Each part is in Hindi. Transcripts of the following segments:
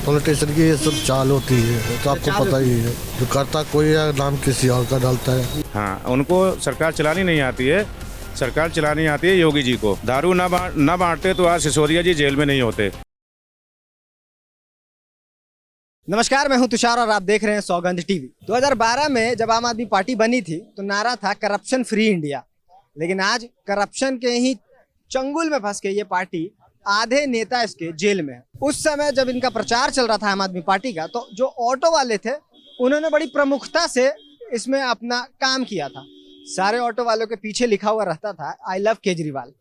पॉलिटिशियन की ये सब चाल होती है, तो आपको पता ही है। जो करता कोई है, नाम किसी और का डालता है। हाँ, उनको सरकार चलानी नहीं आती है। सरकार चलानी आती है योगी जी को। दारू ना बांटते तो आज सिसोदिया जी जेल में नहीं होते। नमस्कार, मैं हूं तुषार और आप देख रहे हैं सौगंध टीवी। 2012 में जब आम आदमी पार्टी बनी थी तो नारा था करप्शन फ्री इंडिया, लेकिन आज करप्शन के ही चंगुल में फंस के ये पार्टी आधे नेता इसके जेल में है। उस समय जब इनका प्रचार चल रहा था आम आदमी पार्टी का, तो जो ऑटो वाले थे उन्होंने बड़ी प्रमुखता से इसमें अपना काम किया था। सारे ऑटो वालों के पीछे लिखा हुआ रहता था आई लव केजरीवाल।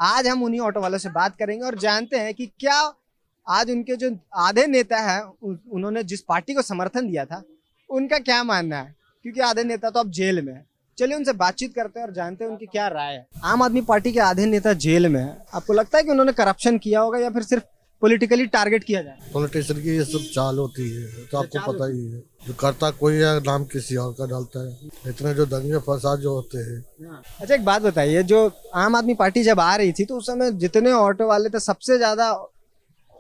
आज हम उन्हीं ऑटो वालों से बात करेंगे और जानते हैं कि क्या आज उनके जो आधे नेता हैं उन्होंने जिस पार्टी को समर्थन दिया था उनका क्या मानना है, क्योंकि आधे नेता तो अब जेल में है। चलिए उनसे बातचीत करते हैं और जानते हैं उनकी क्या राय है। आम आदमी पार्टी के आधे नेता जेल में है, आपको लगता है कि उन्होंने करप्शन किया होगा या फिर सिर्फ पॉलिटिकली टारगेट किया जाए? पॉलिटिशियन की ये सब चाल होती है, तो आपको पता ही है। जो करता कोई है, नाम किसी और का डालता है। इतने जो दंगे फसाद जो होते हैं। अच्छा, एक बात बताइए, जो आम आदमी पार्टी जब आ रही थी तो उस समय जितने ऑटो वाले थे सबसे ज्यादा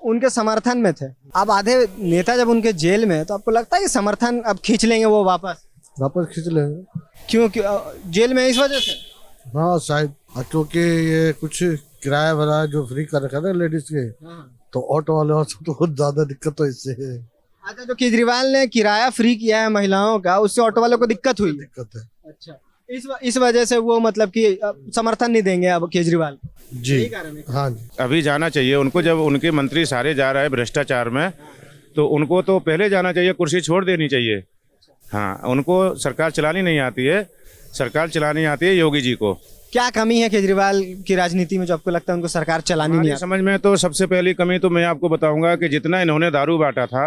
उनके समर्थन में थे। अब आधे नेता जब उनके जेल में है तो आपको लगता है कि समर्थन अब खींच लेंगे वो वापस खींच लेंगे? क्यों जेल में इस वजह से? हाँ शायद, क्योंकि ये कुछ किराया भरा जो फ्री कर रखा है ना लेडीज के, तो ऑटो वाले और तो बहुत ज्यादा दिक्कत तो इससे है। अच्छा, जो केजरीवाल ने किराया फ्री किया है महिलाओं का, उससे ऑटो वालों को दिक्कत हुई? दिक्कत है। अच्छा, इस वजह से वो मतलब कि समर्थन नहीं देंगे अब केजरीवाल जी। हाँ जी, अभी जाना चाहिए उनको। जब उनके मंत्री सारे जा रहे हैं भ्रष्टाचार में, तो उनको तो पहले जाना चाहिए, कुर्सी छोड़ देनी चाहिए। हाँ, उनको सरकार चलानी नहीं आती है। सरकार चलानी आती है योगी जी को। क्या कमी है केजरीवाल की राजनीति में जो आपको लगता है उनको सरकार चलानी नहीं आती? समझ में तो सबसे पहली कमी तो मैं आपको बताऊंगा कि जितना इन्होंने दारू बांटा था,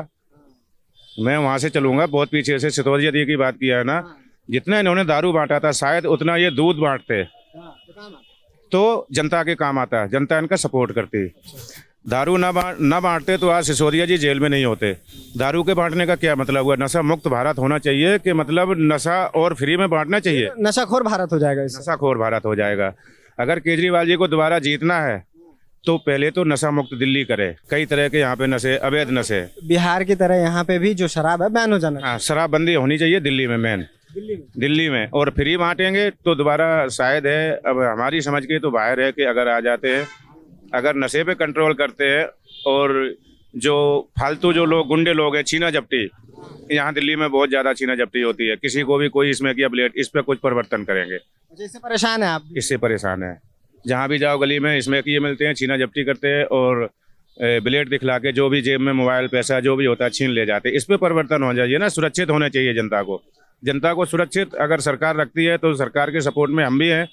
मैं वहां से चलूंगा बहुत पीछे से, सिसोदिया जी की बात किया है ना, जितना इन्होंने दारू बांटा था शायद उतना ये दूध बांटते तो जनता के काम आता है, जनता इनका सपोर्ट करती। दारू ना बांटते तो आज सिसोदिया जी जेल में नहीं होते। दारू के बांटने का क्या मतलब हुआ? नशा मुक्त भारत होना चाहिए कि मतलब नशा और फ्री में बांटना चाहिए? नशाखोर भारत हो जाएगा इससे। नशाखोर भारत हो जाएगा। अगर केजरीवाल जी को दोबारा जीतना है तो पहले तो नशा मुक्त दिल्ली करे। कई तरह के यहाँ पे नशे, अवैध नशे, बिहार की तरह यहाँ पे भी जो शराब है बैन हो जाना। हाँ, शराबबंदी होनी चाहिए दिल्ली में, मेन दिल्ली में। और फ्री बांटेंगे तो दोबारा शायद है, अब हमारी समझ के तो बाहर है कि अगर आ जाते हैं, अगर नशे पे कंट्रोल करते हैं और जो फालतू जो लोग गुंडे लोग हैं, छीना झपटी, यहाँ दिल्ली में बहुत ज्यादा छीना झपटी होती है। किसी को भी कोई इसमें किया ब्लेड, इस पे कुछ परिवर्तन करेंगे। इससे परेशान है आप? इससे परेशान है। जहाँ भी जाओ गली में इसमें किए मिलते हैं, छीना झपटी करते हैं और ब्लेड दिखला के जो भी जेब में मोबाइल पैसा जो भी होता है छीन ले जाते हैं। इस पे परिवर्तन हो जाइए ना। सुरक्षित होने चाहिए जनता को सुरक्षित अगर सरकार रखती है तो सरकार के सपोर्ट में हम भी हैं,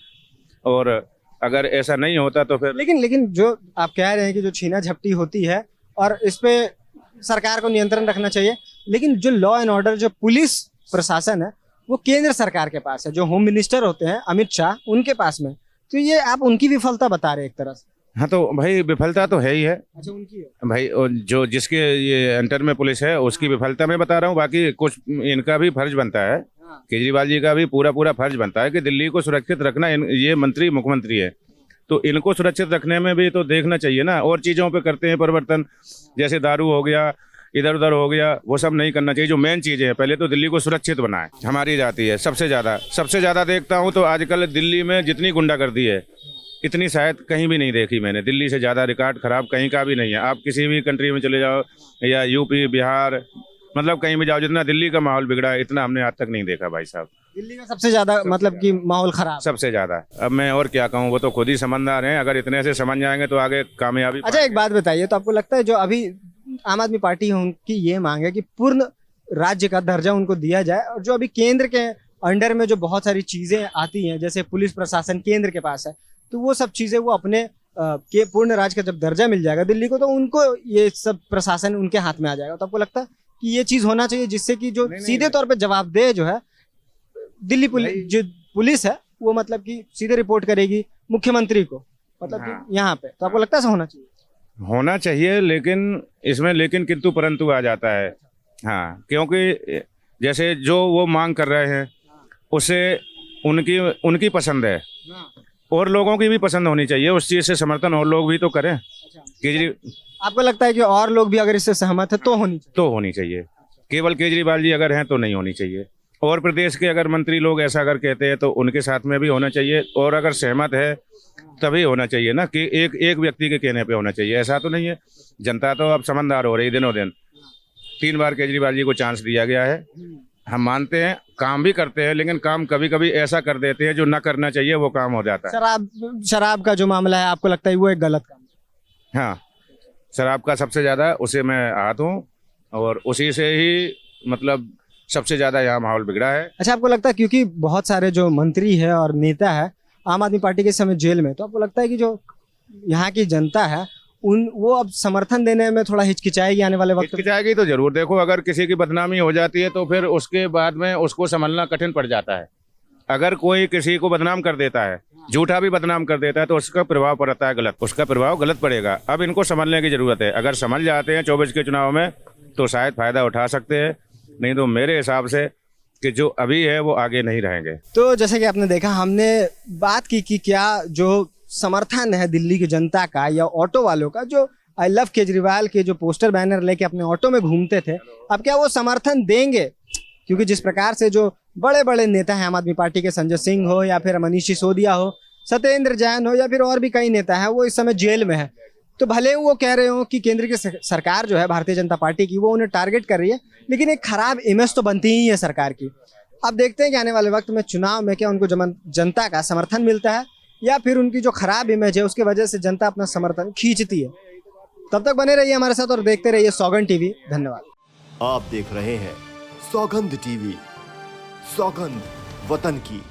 और अगर ऐसा नहीं होता तो फिर। लेकिन जो आप कह रहे हैं कि जो छीना झपटी होती है और इस पे सरकार को नियंत्रण रखना चाहिए, लेकिन जो लॉ एंड ऑर्डर, जो पुलिस प्रशासन है, वो केंद्र सरकार के पास है। जो होम मिनिस्टर होते हैं अमित शाह, उनके पास में, तो ये आप उनकी विफलता बता रहे हैं एक तरह से। हाँ, तो भाई विफलता तो है ही है। अच्छा, उनकी है भाई, जो जिसके ये अंडर में पुलिस है उसकी विफलता मैं बता रहा हूँ। बाकी कुछ इनका भी फर्ज बनता है, केजरीवाल जी का भी पूरा फर्ज बनता है कि दिल्ली को सुरक्षित रखना। ये मंत्री मुख्यमंत्री है तो इनको सुरक्षित रखने में भी तो देखना चाहिए ना। और चीज़ों पे करते हैं परिवर्तन, जैसे दारू हो गया, इधर उधर हो गया, वो सब नहीं करना चाहिए। जो मेन चीज़ें हैं, पहले तो दिल्ली को सुरक्षित बनाए। हमारी जाती है सबसे ज़्यादा देखता हूँ तो आजकल दिल्ली में जितनी गुंडागर्दी है इतनी शायद कहीं भी नहीं देखी मैंने। दिल्ली से ज़्यादा रिकॉर्ड खराब कहीं का भी नहीं है। आप किसी भी कंट्री में चले जाओ, या यूपी, बिहार, मतलब कहीं भी जाओ, जितना दिल्ली का माहौल बिगड़ा है इतना हमने आज तक नहीं देखा भाई साहब। दिल्ली का सबसे ज्यादा मतलब कि माहौल खराब, सबसे ज्यादा। अब मैं और क्या कहूँ, वो तो खुद ही समझदार हैं। अगर इतने से समझ जाएंगे तो आगे कामयाबी। अच्छा, एक बात बताइए, तो आपको लगता है जो अभी आम आदमी पार्टी है उनकी ये मांग है कि पूर्ण राज्य का दर्जा उनको दिया जाए, और जो अभी केंद्र के अंडर में जो बहुत सारी चीजें आती हैं, जैसे पुलिस प्रशासन केंद्र के पास है, तो वो सब चीजें वो अपने के पूर्ण राज्य का जब दर्जा मिल जाएगा दिल्ली को, तो उनको ये सब प्रशासन उनके हाथ में आ जाएगा। तो आपको लगता है कि ये चीज होना चाहिए जिससे कि जो सीधे तौर पे जवाबदेह जो है दिल्ली पुलिस है, वो मतलब कि सीधे रिपोर्ट करेगी मुख्यमंत्री को, मतलब कि यहाँ पे। तो आपको लगता है ऐसा होना चाहिए? लेकिन इसमें किंतु परंतु आ जाता है। हाँ, क्योंकि जैसे जो वो मांग कर रहे हैं उससे उनकी पसंद है, और लोगों की भी पसंद होनी चाहिए उस चीज़ से। समर्थन और लोग भी तो करें। केजरी आपको लगता है कि और लोग भी अगर इससे सहमत है तो होनी चाहिए? तो होनी चाहिए, केवल केजरीवाल जी अगर हैं तो नहीं होनी चाहिए। और प्रदेश के अगर मंत्री लोग ऐसा अगर कहते हैं तो उनके साथ में भी होना चाहिए, और अगर सहमत है तभी होना चाहिए ना, कि एक व्यक्ति के कहने पे होना चाहिए। ऐसा तो नहीं है, जनता तो अब समझदार हो रही दिनों दिन। 3 बार केजरीवाल जी को चांस दिया गया है, हम मानते हैं काम भी करते हैं, लेकिन काम कभी कभी ऐसा कर देते हैं जो ना करना चाहिए, वो काम हो जाता है। शराब का जो मामला है, आपको लगता है वो एक गलत काम है? हाँ, शराब का सबसे ज़्यादा उसे मैं आहत हूँ, और उसी से ही मतलब सबसे ज़्यादा यहाँ माहौल बिगड़ा है। अच्छा, आपको लगता है क्योंकि बहुत सारे जो मंत्री है और नेता है आम आदमी पार्टी के इस समय जेल में, तो आपको लगता है कि जो यहाँ की जनता है वो अब समर्थन देने में थोड़ा हिचकिचाएगी आने वाले वक्त में? हिचकिचाएगी तो जरूर। देखो, अगर किसी की बदनामी हो जाती है तो फिर उसके बाद में उसको संभलना कठिन पड़ जाता है। अगर कोई किसी को बदनाम कर देता है, झूठा भी बदनाम कर देता है, तो उसका प्रभाव पड़ता है गलत, उसका प्रभाव गलत पड़ेगा। अब इनको संभलने की जरूरत है। अगर संभल जाते हैं 24 के चुनाव में तो शायद फायदा उठा सकते हैं, नहीं तो मेरे हिसाब से कि जो अभी है वो आगे नहीं रहेंगे। तो जैसे कि आपने देखा, हमने बात की कि क्या जो समर्थन है दिल्ली की जनता का या ऑटो वालों का, जो आई लव केजरीवाल के जो पोस्टर बैनर लेके अपने ऑटो में घूमते थे, अब क्या वो समर्थन देंगे? क्योंकि जिस प्रकार से जो बड़े बड़े नेता हैं आम आदमी पार्टी के, संजय सिंह हो या फिर मनीष सिसोदिया हो, सत्येंद्र जैन हो या फिर और भी कई नेता हैं, वो इस समय जेल में है। तो भले ही वो कह रहे हो कि केंद्र की सरकार जो है भारतीय जनता पार्टी की, वो उन्हें टारगेट कर रही है, लेकिन एक खराब इमेज तो बनती ही है सरकार की। अब देखते हैं कि आने वाले वक्त में चुनाव में क्या उनको जनता का समर्थन मिलता है, या फिर उनकी जो खराब इमेज है उसकी वजह से जनता अपना समर्थन खींचती है। तब तक बने रहिए हमारे साथ और देखते रहिए सौगंध टीवी। धन्यवाद। आप देख रहे हैं सौगंध टीवी, सौगंध वतन की।